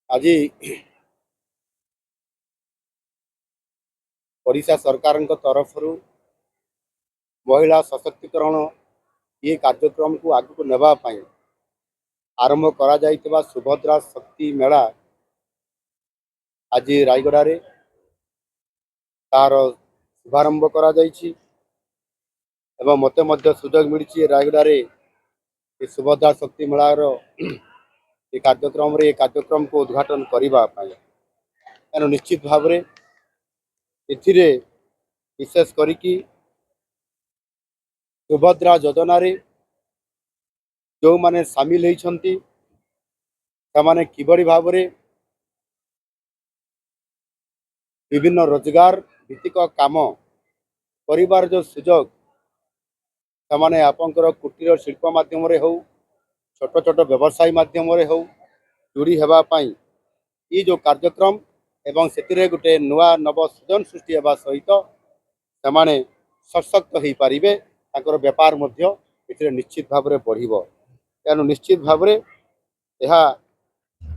आज ओडिशा सरकार तरफ महिला सशक्तिकरण ये कार्यक्रम को आगू नेबापी आरंभ करा सुभद्रा शक्ति मेला आज रायगड़ा तार शुभारंभ करा मत सुजोग मिली रायगड़ा सुभद्रा शक्ति मेलार ये कार्यक्रम को उद्घाटन करने तेणु निश्चित भाव विशेष करी सुभद्रा योजना जो माने सामिल होती किभली भाव विभिन्न रोजगार भित्तिक काम परिवार जो सुजोग से आपंकर कुटीर शिल्प माध्यम हो छोट छोट व्यवसाय माध्यम हो जोड़ी होगापाई ये जो कार्यक्रम एवं से गोटे नुआ नव सृजन सृष्टि होगा सहित से सशक्त हो पारे व्यापार निश्चित भाव में बढ़ तेणु निश्चित भाव यह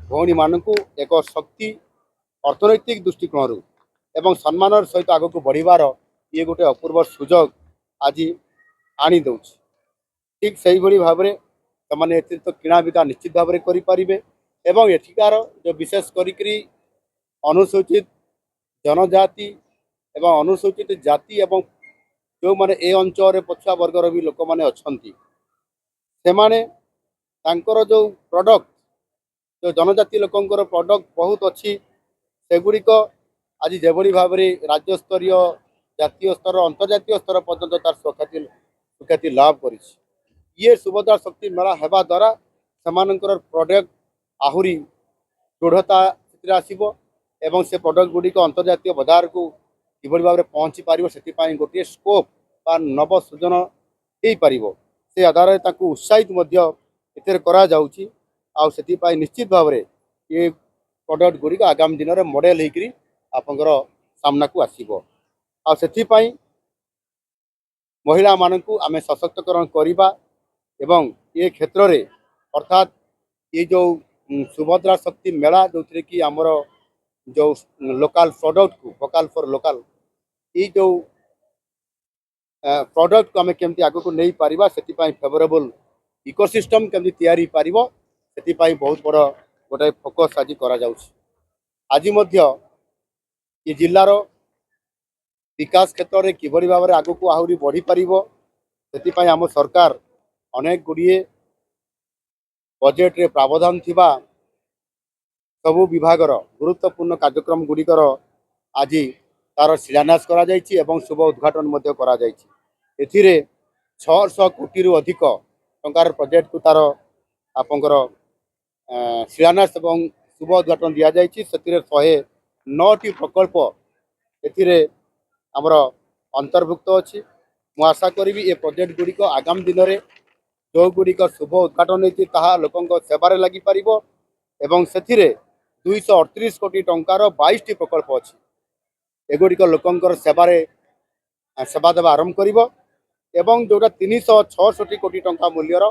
भौणी मानू एक शक्ति अर्थनैतिक दृष्टिकोण एवं सम्मान सहित आग को बढ़वार ये गोटे अपूर्व सुजोग आज आनी दौ ठीक से भाव में से तो किणा बिका निश्चित भाव में करें एवं एठिकार जो विशेष करी अनुसूचित जनजाति एवं अनुसूचित जाति एवं जो माने ए अंचल पछुआ वर्गर भी लोक मैंने अच्छा जो प्रोडक्ट जो जनजाति लोकंर प्रोडक्ट बहुत अच्छी सेगुड़िक आज जेभली भाव में राज्य स्तरीय जातीय स्तर अंतर्जातीय स्तर पर्यंत तार सुख्याति लाभ कर ये सुभद्रा शक्ति मेला हेबा द्वारा सेमानंकर प्रोडक्ट आहुरी दृढ़ता आसब एवं से प्रोडक्ट गुड़िक अंतर्जातीय बाजार को किभली भाव में पहुँची पार से गोटे स्कोप बा नव सृजन हो पार से आधार में उत्साहित करा निश्चित भाव में ये प्रोडक्ट गुड़िक आगामी दिन में मॉडल होकर आपंकर सामना को आसब आपाई महिला मानू आम सशक्तकरण करवा एवं ये क्षेत्र में अर्थात ये जो सुभद्रा शक्ति मेला जो थी कि आमर जो लोकल प्रोडक्ट को वोकल फॉर लोकल ये जो प्रोडक्ट को आम केमती आग को नहीं पारिबा से फेवरेबल इकोसिस्टम केमती तैयारी पारिबो से बहुत बड़ गोटे फोकस आज करा आज ये जिलार विकास क्षेत्र में किभली भाव में आग को आहरी बढ़ी पार से आम सरकार अनेक गुड़िए बजेट रे प्रावधान थिबा सबु विभागर गुरुत्वपूर्ण कार्यक्रम गुड़िकर आज तार शिलान्यास करा जायछि एवं शुभ उद्घाटन मध्य करा जायछि। एथिरे 600 कोटी रु अधिक टंकार प्रोजेक्ट को तार आपंकर शिलान्यास एवं शुभ उद्घाटन दिया जायछि। सेतिरे 109टी प्रकल्प एथिरे हमर अंतर्भुक्त अछि। मु आशा करी ए प्रोजेक्ट गुड़िक आगामी दिन में जो गुड़िक शुभ उद्घाटन होती लोकों सेवार लगी पार एवं से 238 कोटी टंकार 22टी प्रकल्प अच्छी एगुड़िक लोकों सेवा देवा आरंभ कर जोटा 366 कोटी टंका मूल्यर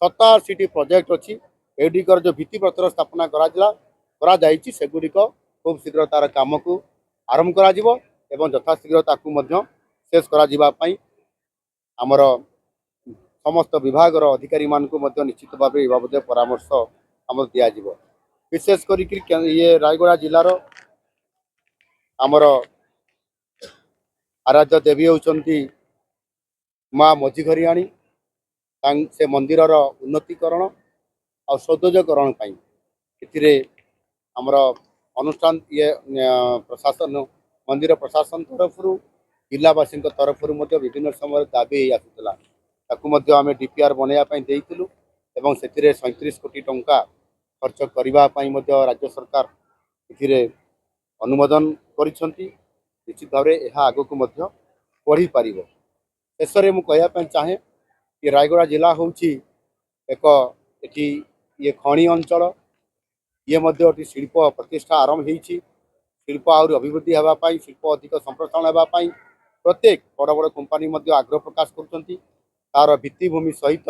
87टी प्रोजेक्ट अच्छी एगुड़िकर जो भित्तिप्रस्तर स्थापना करा सेगुड़िक खूब शीघ्र तार काम को आरंभ करा यथाशीघ्र शेष कर आमर समस्त विभाग अधिकारी मान को निश्चित भाव बाबद परामर्श आम दिज्व विशेष कर ये रायगड़ा जिलार आमर आराध्य देवी होती माँ मझीघरियाणी से मंदिरर उन्नतीकरण और सौंदर्यकरण आमर अनुष्ठान ये प्रशासन मंदिर प्रशासन तरफ जिलावासी तरफ विभिन्न समय दाबी आसूला आम डीपीआर बनवाई देलु एवं से 37 कोटी टंका खर्च करने राज्य सरकार अनुमोदन करिसेंती। निश्चित भाव में यह आग को बढ़ी पार शेष में मुझे चाहे कि रायगड़ा जिला हूँ एक ये खनि अंचल ये शिल्प प्रतिष्ठा आरंभ होती शिल्प आहरी अभिवृद्धि होगापाई शिल्प अधिक संप्रसारण होगापाई प्रत्येक बड़ बड़ कंपानी आग्रह प्रकाश कर तार भित्तिभूमि सहित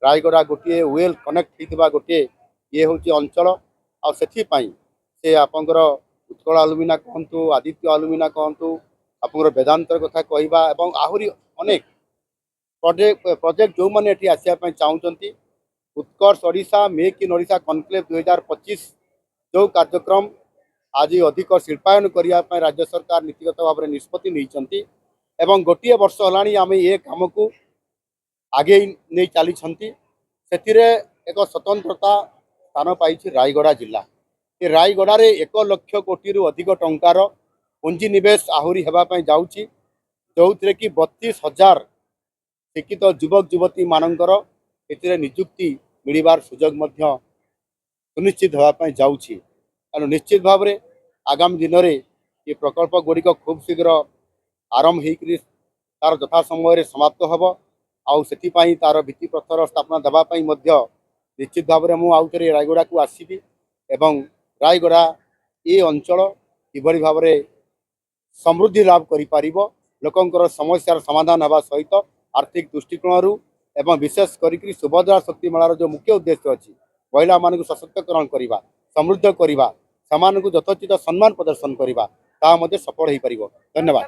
रायगड़ा गोटे वेल कनेक्ट होता गोटे ये हूँ अंचल आपाई से आपंकर उत्कल आलुमिना कहतु आदित्य आलुमिना कहतु आपंकर वेदांतर कथा कहवा एवं आहुरी अनेक प्रोजेक्ट जो मैंने ये आसपा चाहते Utkarsh Odisha make in Odisha conclave 2025 जो कार्यक्रम आज अधिक शिल्पायन करने राज्य सरकार नीतिगत भाव में निष्पत्ति नहीं एवं गोटे वर्ष होलानी आम ये कम को आगे नहीं चली एक स्वतंत्रता स्थान पाई रायगड़ा जिला ये रायगड़ा रे 1 लाख कोटी रु अधिक टंकार पुंजीनिवेश आहुरी होगापी जाऊँगी जो थे कि 32,000 शिक्षित युवक युवती मानकर ए निजुक्ति मिलबार सुजोग सुनिश्चित होगापी जाऊँगी तेणु निश्चित भाव में आगामी दिन में ये प्रकल्प गुड़िक खूब शीघ्र आरंभ हो तार यथा समय समाप्त हम आउ से तार भित्ति प्रस्तर स्थापना देवाई निश्चित भाव में मुझे रायगड़ा को आसबि एवं रायगड़ा ये अंचल किभली भाव में समृद्धि लाभ कर लोकंर समस्यार समाधान होगा सहित आर्थिक दृष्टिकोण एवं विशेष करी सुभद्रा शक्ति मेलार जो मुख्य उद्देश्य अच्छी महिला मान सशक्तकरण करवा समृद्ध करवा सेमानकु यथोचित सम्मान प्रदर्शन करवा सफल हो पार। धन्यवाद।